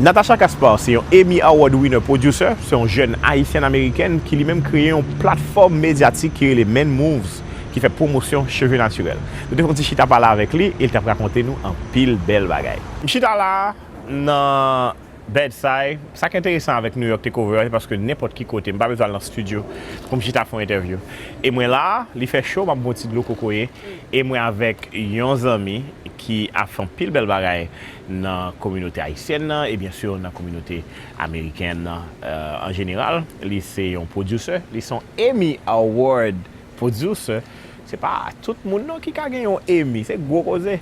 Natasha Gaspard, c'est un Emmy Award winner producer, c'est une jeune haïtienne américaine qui lui-même créé une plateforme médiatique qui est les Men Moves, qui fait promotion cheveux naturels. Nous devons chita parler avec lui et il t'a raconté nous un pile belle bagaille. Chita là dans bedside, ça qui est intéressant avec New York Takeover parce que n'importe qui côté, pas besoin dans le studio comme chita fait une interview. Et moi là, il fait chaud, m'a bon petit de l'eau cocoyer et moi avec un ami qui a fait un pile belle bagaille dans la communauté haïtienne et bien sûr dans la communauté américaine en général. C'est un producer, ils sont Emmy Award producer. C'est pas tout le monde qui a gagné un Emmy, c'est gros causé.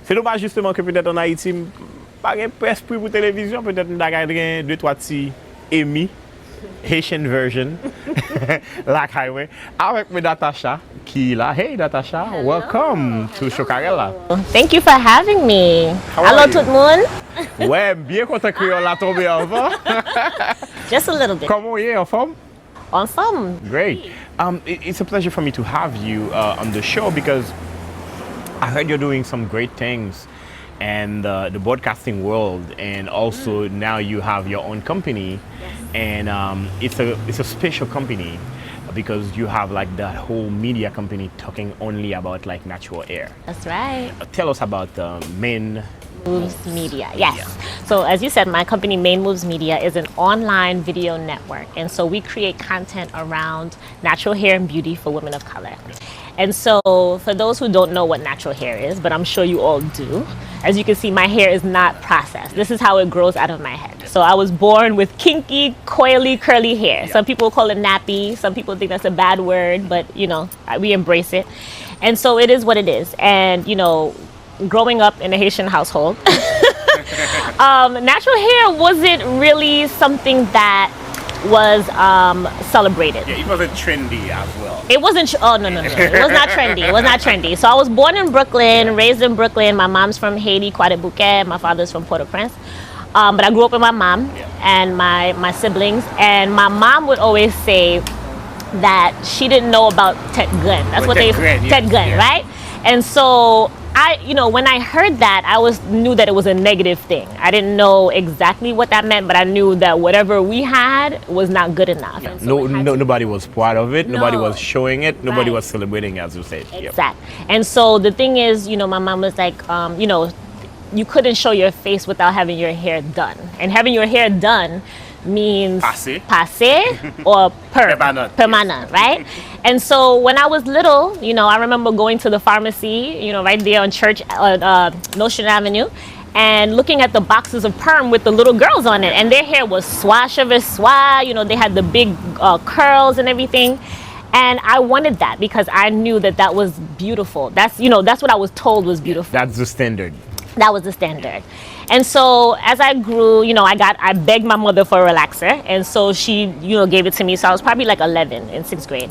C'est dommage justement que peut-être en Haïti, pas de presse pour télévision, peut-être nous avons 2-3 petits Emmy, Haitian version, like highway, avec Natasha qui est là. Hey Natasha, hello. Welcome to Chokarella. Thank you for having me. Hello tout le monde. Ouais, bien content que on l'a tombé avant. Just a little bit. Comment est en forme? En forme. Great. It's a pleasure for me to have you on the show because I heard you're doing some great things in the broadcasting world, and also now you have your own company, and it's a special company because you have like that whole media company talking only about like natural hair. That's right. Tell us about Men Moves Media. Yes. So as you said, my company Men Moves Media is an online video network, and so we create content around natural hair and beauty for women of color. And so for those who don't know what natural hair is, but I'm sure you all do, as you can see, my hair is not processed. This is how it grows out of my head. So I was born with kinky, coily, curly hair. Some people call it nappy. Some people think that's a bad word, but you know, we embrace it. And so it is what it is. And you know, growing up in a Haitian household, natural hair wasn't really something that was celebrated. Yeah, it wasn't trendy as well. It wasn't, oh no. It was not trendy. It was not trendy. So I was born in Brooklyn, raised in Brooklyn. My mom's from Haiti, Croix-des-Bouquets. My father's from Port-au-Prince. But I grew up with my mom and my siblings. And my mom would always say that she didn't know about Ted Gunn. That's what Ted Gunn, right? And so when I heard that, knew that it was a negative thing. I didn't know exactly what that meant, but I knew that whatever we had was not good enough. Yeah. So nobody was proud of it. No. Nobody was showing it. Nobody was celebrating, as you said. Exactly. Yep. And so the thing is, my mom was like, you couldn't show your face without having your hair done. And having your hair done means passé or permanent, right? And so when I was little, I remember going to the pharmacy, right there on Church, Notion Avenue, and looking at the boxes of perm with the little girls on it, and their hair was swash over swash, they had the big curls and everything. And I wanted that because I knew that was beautiful. That's what I was told was beautiful. That's the standard. That was the standard. And so as I grew, I begged my mother for a relaxer. And so she, gave it to me. So I was probably like 11 in 6th grade.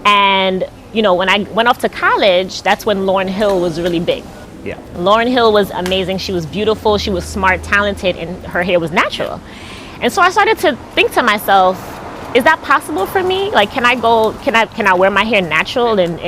And, when I went off to college, that's when Lauryn Hill was really big. Yeah. Lauryn Hill was amazing. She was beautiful. She was smart, talented, and her hair was natural. And so I started to think to myself, is that possible for me? Like, can I wear my hair natural and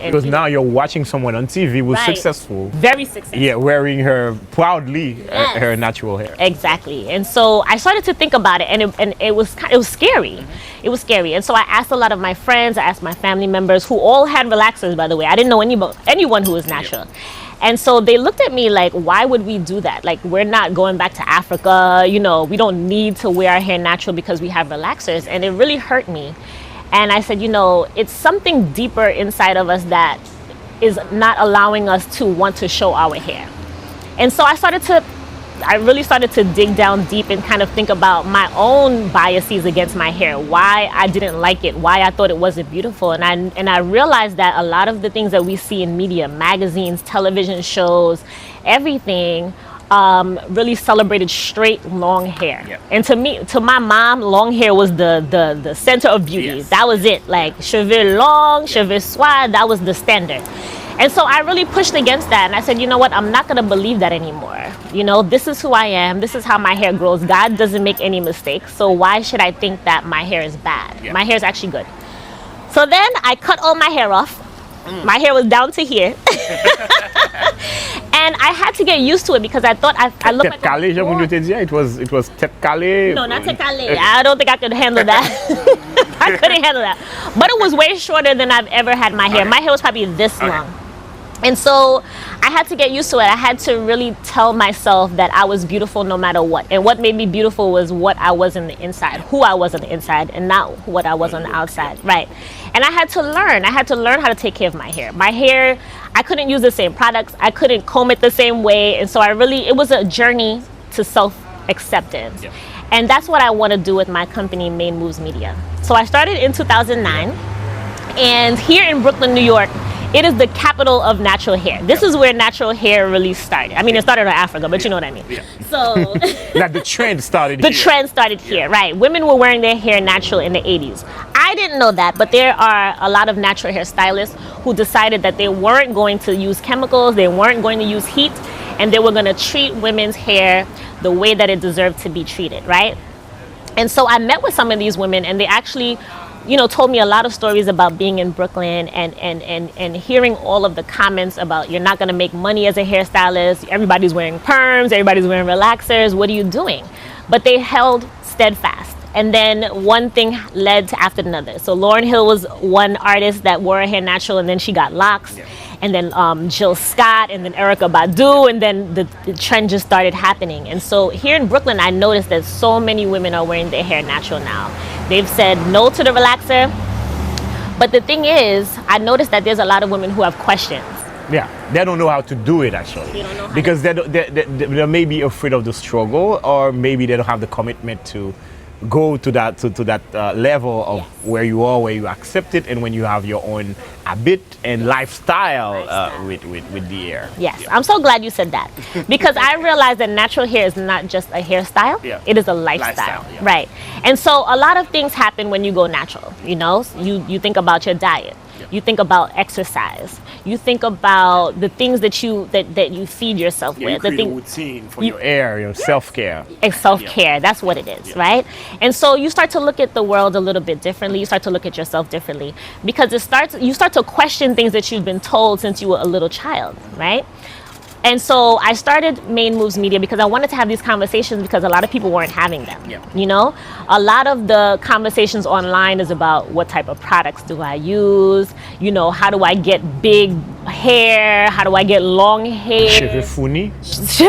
because now you're watching someone on TV who's successful. Very successful. Yeah, wearing her proudly her natural hair. Exactly. And so I started to think about it, and it was scary. Mm-hmm. It was scary. And so I asked a lot of my friends, I asked my family members who all had relaxers, by the way. I didn't know anyone who was natural. Yeah. And so they looked at me like, why would we do that? Like, we're not going back to Africa, we don't need to wear our hair natural because we have relaxers. And it really hurt me. And I said, it's something deeper inside of us that is not allowing us to want to show our hair. And so I really started to dig down deep and kind of think about my own biases against my hair, why I didn't like it, why I thought it wasn't beautiful. And I realized that a lot of the things that we see in media, magazines, television shows, everything, really celebrated straight, long hair. Yep. And to my mom, long hair was the center of beauty. Yes. That was it. Like, cheveux long, cheveux soie, that was the standard. And so I really pushed against that, and I said, you know what, I'm not going to believe that anymore. This is who I am. This is how my hair grows. God doesn't make any mistakes, so why should I think that my hair is bad? Yeah. My hair is actually good. So then I cut all my hair off. My hair was down to here. And I had to get used to it because I thought I looked like Tête calée, it was tête calée. no, not tête calée. I don't think I could handle that. I couldn't handle that. But it was way shorter than I've ever had my hair. My hair was probably this long. And so I had to get used to it. I had to really tell myself that I was beautiful no matter what. And what made me beautiful was what I was on the inside, who I was on the inside, and not what I was on the outside. Right. And I had to learn. I had to learn how to take care of my hair. My hair, I couldn't use the same products. I couldn't comb it the same way. And so it was a journey to self-acceptance. Yeah. And that's what I want to do with my company, Main Moves Media. So I started in 2009. And here in Brooklyn, New York, it is the capital of natural hair. This is where natural hair really started. I mean, it started in Africa, but you know what I mean. Yeah. So like the trend started here. The trend started here, right. Women were wearing their hair natural in the 80s. I didn't know that, but there are a lot of natural hair stylists who decided that they weren't going to use chemicals, they weren't going to use heat, and they were going to treat women's hair the way that it deserved to be treated, right? And so I met with some of these women, and they actually told me a lot of stories about being in Brooklyn and hearing all of the comments about you're not going to make money as a hairstylist, everybody's wearing perms, everybody's wearing relaxers, what are you doing? But they held steadfast. And then one thing led to after another. So Lauryn Hill was one artist that wore her hair natural, and then she got locks. Yeah. And then Jill Scott, and then Erykah Badu, and then the trend just started happening. And so here in Brooklyn, I noticed that so many women are wearing their hair natural now. They've said no to the relaxer. But the thing is, I noticed that there's a lot of women who have questions. Yeah, they don't know how to do it actually. They don't know how because they may be afraid of the struggle, or maybe they don't have the commitment to go to that level of where you are, where you accept it, and when you have your own habit and lifestyle. With the hair. Yes, yeah. I'm so glad you said that, because I realized that natural hair is not just a hairstyle, it is a lifestyle. Yeah. Right? And so a lot of things happen when you go natural. You think about your diet. You think about exercise. You think about the things that you feed yourself with. You create a routine for your hair, your self-care. Self-care, that's what it is, right? And so you start to look at the world a little bit differently. You start to look at yourself differently, because you start to question things that you've been told since you were a little child, right? And so I started Main Moves Media because I wanted to have these conversations, because a lot of people weren't having them. Yeah. A lot of the conversations online is about what type of products do I use? How do I get big hair? How do I get long hair? Cheveux fournis.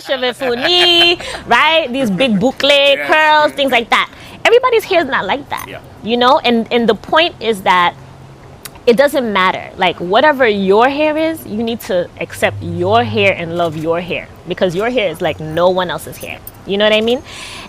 Cheveux fournis, right? These big boucle curls, things like that. Everybody's hair is not like that. Yeah. And the point is that it doesn't matter. Like, whatever your hair is, you need to accept your hair and love your hair, because your hair is like no one else's hair. You know what I mean?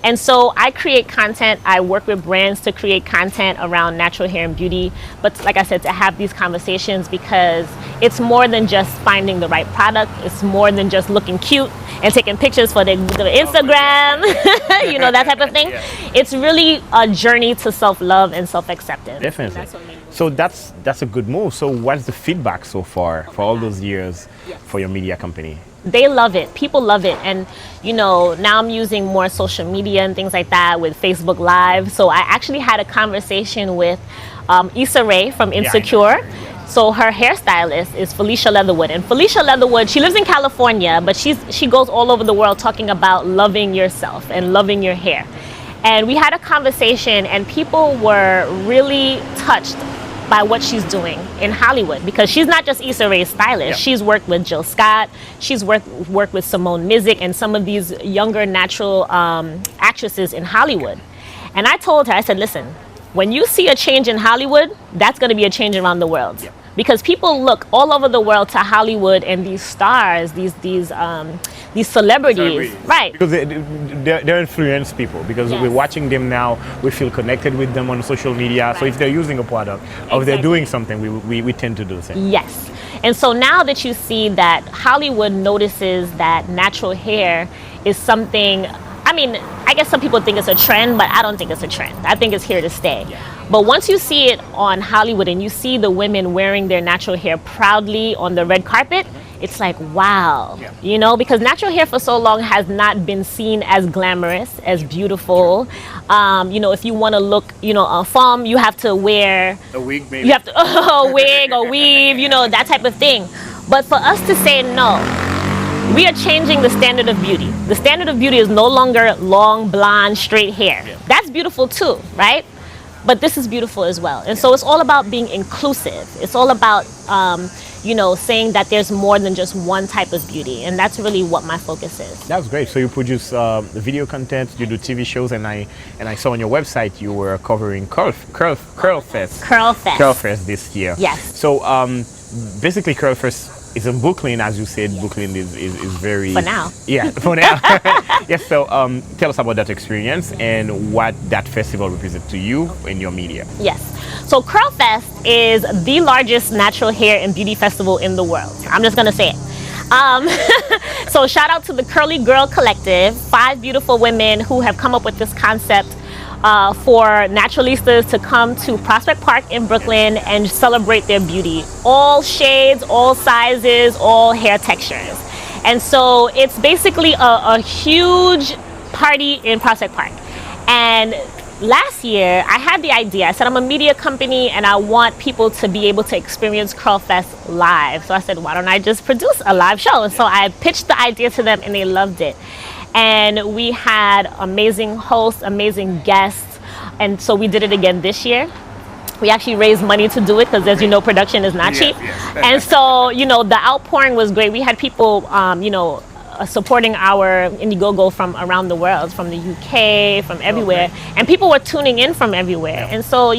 And so I create content. I work with brands to create content around natural hair and beauty. But like I said, to have these conversations, because it's more than just finding the right product. It's more than just looking cute and taking pictures for the Instagram, that type of thing. Yeah. It's really a journey to self-love and self-acceptance. Definitely. That's what so that's a good move. So what's the feedback so far for all those years for your media company? They love it. People love it. And, now I'm using more social media and things like that with Facebook Live. So I actually had a conversation with Issa Rae from Insecure. So her hairstylist is Felicia Leatherwood. And Felicia Leatherwood, she lives in California, but she goes all over the world talking about loving yourself and loving your hair. And we had a conversation, and people were really touched by what she's doing in Hollywood, because she's not just Issa Rae's stylist. Yeah. She's worked with Jill Scott. She's worked with Simone Mizik and some of these younger natural actresses in Hollywood. And I told her, I said, listen, when you see a change in Hollywood, that's going to be a change around the world. Yeah. Because people look all over the world to Hollywood and these stars, these celebrities. Right? Because they're influence people. Because we're watching them now, we feel connected with them on social media. Right. So if they're using a product or if they're doing something, we tend to do the same. Yes. And so now that you see that Hollywood notices that natural hair is something, I mean, I guess some people think it's a trend, but I don't think it's a trend. I think it's here to stay. Yeah. But once you see it on Hollywood and you see the women wearing their natural hair proudly on the red carpet, it's like, wow. Yeah. Because natural hair for so long has not been seen as glamorous, as beautiful. If you want to look, a femme, you have to wear a wig, maybe. You have to a wig or weave, that type of thing. But for us to say no, we are changing the standard of beauty. The standard of beauty is no longer long, blonde, straight hair. That's beautiful too, right? But this is beautiful as well. And so it's all about being inclusive. It's all about, saying that there's more than just one type of beauty. And that's really what my focus is. That's great. So you produce video content, you do TV shows, and I saw on your website you were covering Curl Fest. Curl Fest. Curl Fest this year. Yes. So basically Curl Fest is in Brooklyn, as you said. Brooklyn is very... For now. Yeah, for now. Yes, so tell us about that experience and what that festival represents to you in your media. Yes. So Curl Fest is the largest natural hair and beauty festival in the world. I'm just going to say it. So shout out to the Curly Girl Collective, 5 beautiful women who have come up with this concept for naturalistas to come to Prospect Park in Brooklyn and celebrate their beauty. All shades, all sizes, all hair textures. And so it's basically a huge party in Prospect Park. And last year, I had the idea. I said, I'm a media company and I want people to be able to experience Curl Fest live. So I said, why don't I just produce a live show? And so I pitched the idea to them and they loved it. And we had amazing hosts, amazing guests. And so we did it again this year. We actually raised money to do it because, as you know, production is not cheap. And so, the outpouring was great. We had people, supporting our Indiegogo from around the world, from the UK, from everywhere. And people were tuning in from everywhere. And so,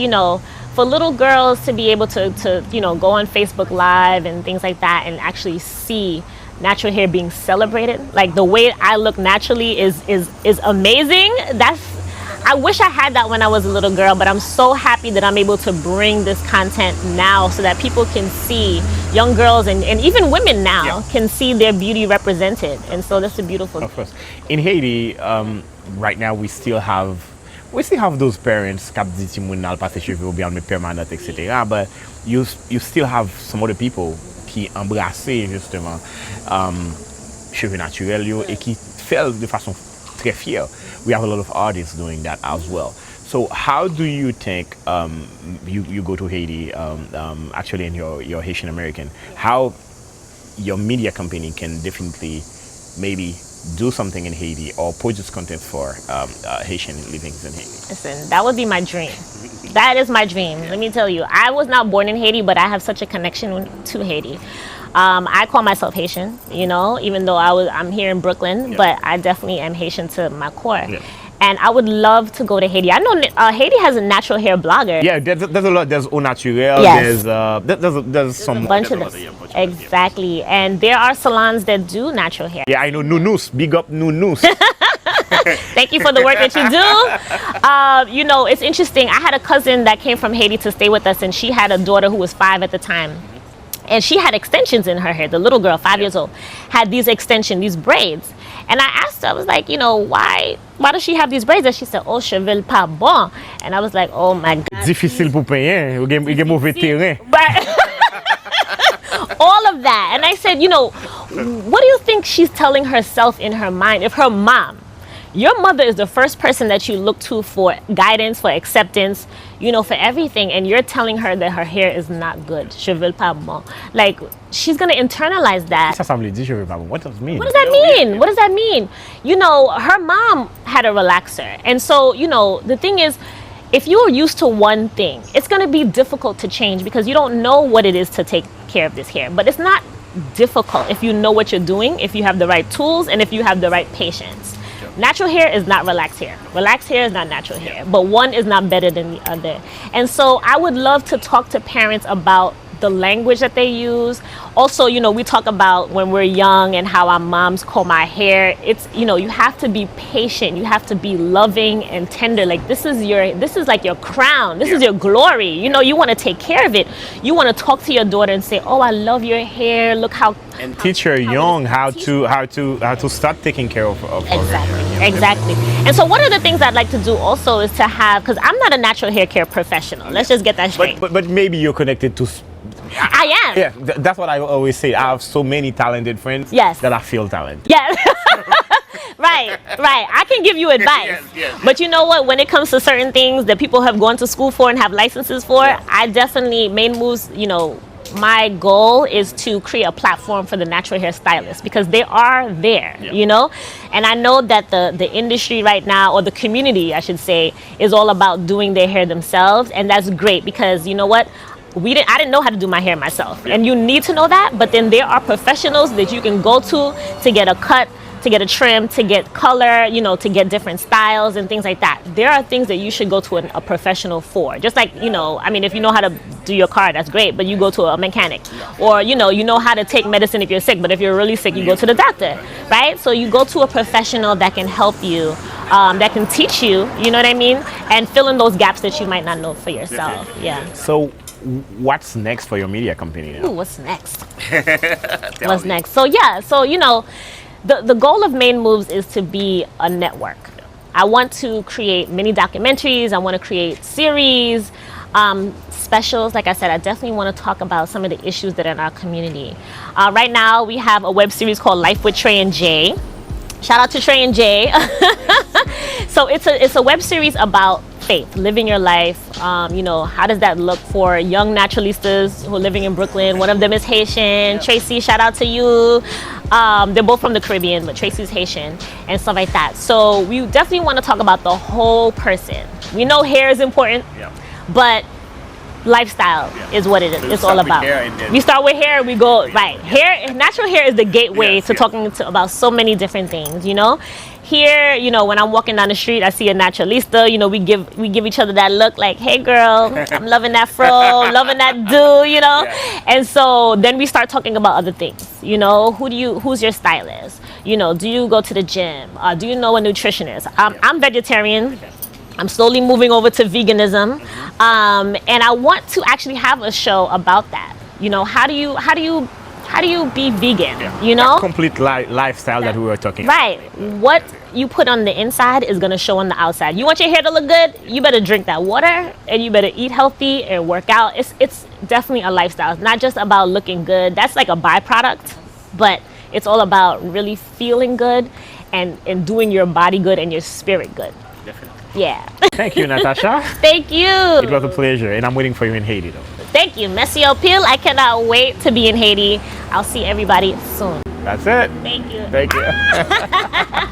for little girls to be able to go on Facebook Live and things like that and actually see natural hair being celebrated, like the way I look naturally is amazing. I wish I had that when I was a little girl, but I'm so happy that I'm able to bring this content now so that people can see, young girls and even women now can see their beauty represented. And so that's a beautiful thing. Of course. In Haiti, right now we still have those parents qui disent moun nan passe cheveux ou bien me permanent, etc. But you still have some other people qui embrassaient justement cheveux naturels et qui fait de façon très fière. We have a lot of artists doing that as well. So how do you think you go to Haiti, actually, and you're Haitian American, how your media company can definitely maybe do something in Haiti or produce content for Haitian living in Haiti? Listen, that would be my dream. That is my dream. Let me tell you, I was not born in Haiti, but I have such a connection to Haiti. I call myself Haitian, even though I'm here in Brooklyn, but I definitely am Haitian to my core. Yeah. And I would love to go to Haiti. I know Haiti has a natural hair blogger. Yeah, there's a lot. There's Au Naturel. Yes. There's some. A bunch of them. Exactly. And there are salons that do natural hair. Yeah, I know. Nunus. Big up Nunus. Thank you for the work that you do. It's interesting. I had a cousin that came from Haiti to stay with us, and she had a daughter who was 5 at the time. And she had extensions in her hair. The little girl, 5 years old, had these extensions, these braids. And I asked her, I was like, why does she have these braids? And she said, oh, cheveux pas bon. And I was like, oh my God. Difficile pour payer. Il y a mauvais terrain. All of that. And I said, what do you think she's telling herself in her mind? If her mom, your mother is the first person that you look to for guidance, for acceptance, for everything, and you're telling her that her hair is not good. Cheveux pas bon. Like, she's going to internalize that. What does it mean? What does that mean? What does that mean? Her mom had a relaxer. And so, the thing is, if you are used to one thing, it's going to be difficult to change because you don't know what it is to take care of this hair. But it's not difficult if you know what you're doing, if you have the right tools, and if you have the right patience. Natural hair is not relaxed hair. Relaxed hair is not natural hair. But one is not better than the other. And so I would love to talk to parents about the language that they use. Also, we talk about when we're young and how our moms comb our hair. It's, you have to be patient. You have to be loving and tender. Like, this is like your crown. This is your glory. You want to take care of it. You want to talk to your daughter and say, oh, I love your hair. Look how. And teach her young how to start taking care of her. Exactly. And so one of the things I'd like to do also is to have, because I'm not a natural hair care professional. Let's just get that straight. But maybe you're connected to. I am. Yeah, that's what I always say. I have so many talented friends that I feel talented. Yes. Right. I can give you advice. Yes. But you know what? When it comes to certain things that people have gone to school for and have licenses for, I definitely, main moves, my goal is to create a platform for the natural hair stylists because they are there, you know? And I know that the industry right now, or the community, I should say, is all about doing their hair themselves. And that's great because, you know what? I didn't know how to do my hair myself. And you need to know that. But then there are professionals that you can go to get a cut, to get a trim, to get color, you know, to get different styles and things like that. There are things that you should go to a professional for. Just like, you know, I mean, if you know how to do your car, that's great, but you go to a mechanic. Or, you know how to take medicine if you're sick, but if you're really sick, you go to the doctor, right? So you go to a professional that can help you, that can teach you, you know what I mean? And fill in those gaps that you might not know for yourself, yeah. So what's next for your media company now? Ooh, what's next? What's next? So yeah, so you know, the goal of Main Moves is to be a network. I want to create mini documentaries. I want to create series, specials. Like I said, I definitely want to talk about some of the issues that are in our community. Right now, we have a web series called Life with Trey and Jay. Shout out to Trey and Jay. So it's a web series about faith, living your life. You know, how does that look for young naturalistas who are living in Brooklyn? One of them is Haitian. Tracy, shout out to you. They're both from the Caribbean, but Tracy's Haitian and stuff like that. So we definitely want to talk about the whole person. We know hair is important, but lifestyle is what it is. It's all about. We start with hair, we go right. Hair, natural hair is the gateway to talking about so many different things. You know, here, you know, when I'm walking down the street, I see a naturalista. You know, we give each other that look, like, hey, girl, I'm loving that fro, loving that do. You know, and so then we start talking about other things. You know, who's your stylist? You know, do you go to the gym? Do you know a nutritionist? I'm vegetarian. I'm slowly moving over to veganism, and I want to actually have a show about that. You know, how do you be vegan? You know, that complete lifestyle that we were talking about. Right. What you put on the inside is gonna show on the outside. You want your hair to look good? You better drink that water, and you better eat healthy and work out. It's definitely a lifestyle. It's not just about looking good. That's like a byproduct, but it's all about really feeling good and doing your body good and your spirit good. Definitely. Yeah. Thank you, Natasha. Thank you. It was a pleasure, and I'm waiting for you in Haiti, though. Thank you. Merci au pile. I cannot wait to be in Haiti. I'll see everybody soon. That's it. Thank you. Thank you.